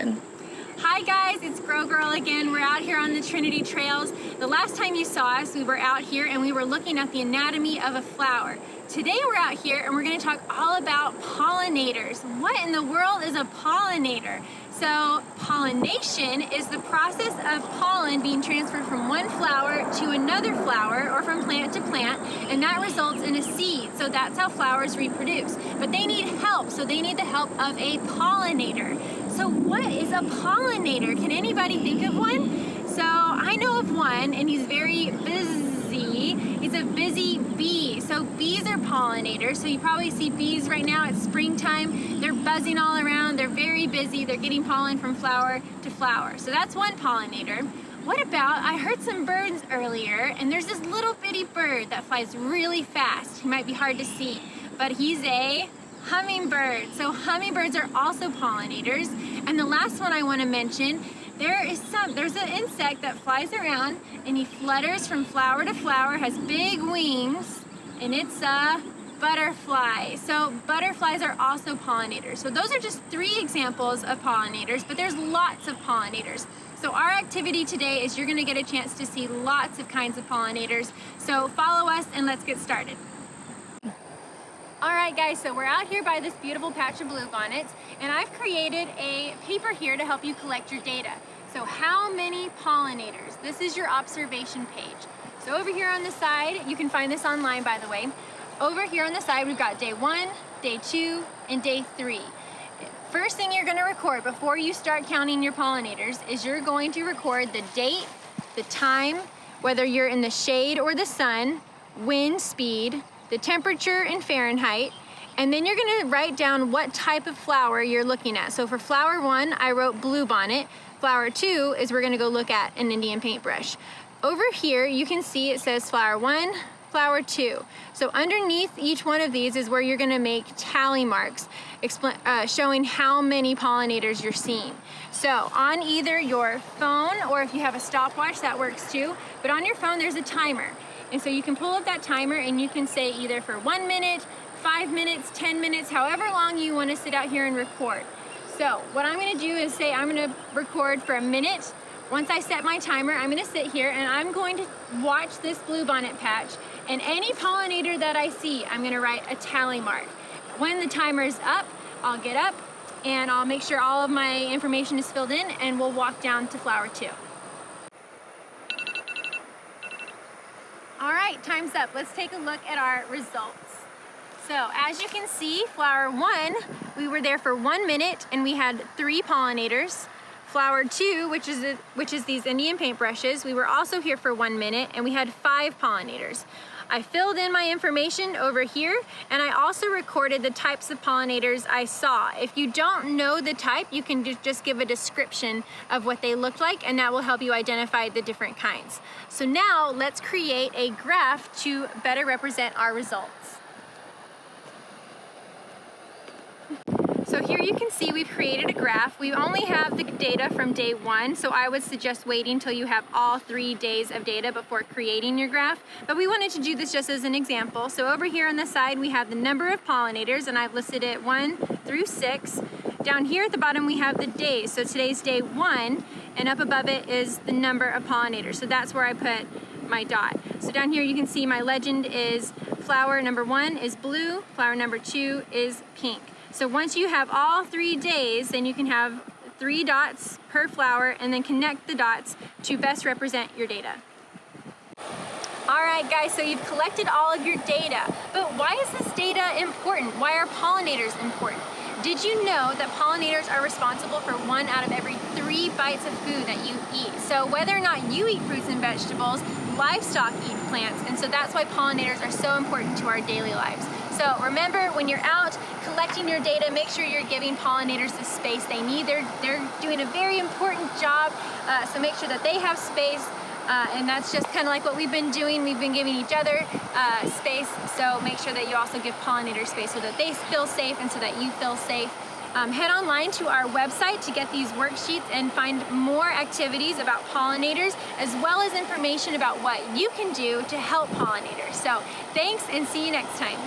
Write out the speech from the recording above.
Good. Hi guys, it's Grow Girl again. We're out here on the Trinity Trails. The last time you saw us, we were out here and we were looking at the anatomy of a flower. Today we're out here and we're going to talk all about pollinators. What in the world is a pollinator? So pollination is the process of pollen being transferred from one flower to another flower or from plant to plant, and that results in a seed. So that's how flowers reproduce. But they need help, so they need the help of a pollinator. So what is a pollinator? Can anybody think of one? So I know of one, and he's very busy. He's a busy bee. So bees are pollinators. So you probably see bees right now. It's springtime. They're buzzing all around. They're very busy. They're getting pollen from flower to flower. So that's one pollinator. What about, I heard some birds earlier, and there's this little bitty bird that flies really fast. He might be hard to see, but he's a hummingbird. So hummingbirds are also pollinators. And the last one I want to mention, there's an insect that flies around and he flutters from flower to flower, has big wings, and it's a butterfly. So butterflies are also pollinators. So those are just 3 examples of pollinators, but there's lots of pollinators. So our activity today is you're going to get a chance to see lots of kinds of pollinators. So follow us and let's get started. Alright guys, so we're out here by this beautiful patch of bluebonnets, and I've created a paper here to help you collect your data. So how many pollinators? This is your observation page. So over here on the side, you can find this online by the way. Over here on the side we've got day 1, day 2, and day 3. First thing you're going to record before you start counting your pollinators is you're going to record the date, the time, whether you're in the shade or the sun, wind speed, the temperature in Fahrenheit, and then you're going to write down what type of flower you're looking at. So for flower 1, I wrote bluebonnet. Flower 2 is we're going to go look at an Indian paintbrush. Over here you can see it says flower 1, flower 2. So underneath each one of these is where you're going to make tally marks showing how many pollinators you're seeing. So on either your phone, or if you have a stopwatch that works too, but on your phone there's a timer. And so you can pull up that timer and you can say either for 1 minute, 5 minutes, 10 minutes, however long you want to sit out here and record. So what I'm going to do is say I'm going to record for a minute. Once I set my timer, I'm going to sit here and I'm going to watch this bluebonnet patch, and any pollinator that I see, I'm going to write a tally mark. When the timer's up, I'll get up and I'll make sure all of my information is filled in, and we'll walk down to flower 2. All right, time's up. Let's take a look at our results. So as you can see, flower 1, we were there for 1 minute and we had 3 pollinators. Flower 2, which is these Indian paintbrushes, we were also here for 1 minute and we had 5 pollinators. I filled in my information over here, and I also recorded the types of pollinators I saw. If you don't know the type, you can just give a description of what they look like, and that will help you identify the different kinds. So now let's create a graph to better represent our results. So here you can see we've created a graph. We only have the data from day 1, so I would suggest waiting until you have all 3 days of data before creating your graph. But we wanted to do this just as an example. So over here on the side we have the number of pollinators, and I've listed it 1 through 6. Down here at the bottom we have the days. So today's day 1, and up above it is the number of pollinators. So that's where I put my dot. So down here you can see my legend is flower number 1 is blue, flower number 2 is pink. So once you have all 3 days, then you can have 3 dots per flower and then connect the dots to best represent your data. Alright guys, so you've collected all of your data, but why is this data important? Why are pollinators important? Did you know that pollinators are responsible for 1 out of every 3 bites of food that you eat? So whether or not you eat fruits and vegetables, livestock eat plants, and so that's why pollinators are so important to our daily lives. So remember, when you're out collecting your data, make sure you're giving pollinators the space they need. They're doing a very important job, so make sure that they have space, and that's just kind of like what we've been doing. We've been giving each other space, so make sure that you also give pollinators space so that they feel safe and so that you feel safe. Head online to our website to get these worksheets and find more activities about pollinators, as well as information about what you can do to help pollinators. So thanks, and see you next time.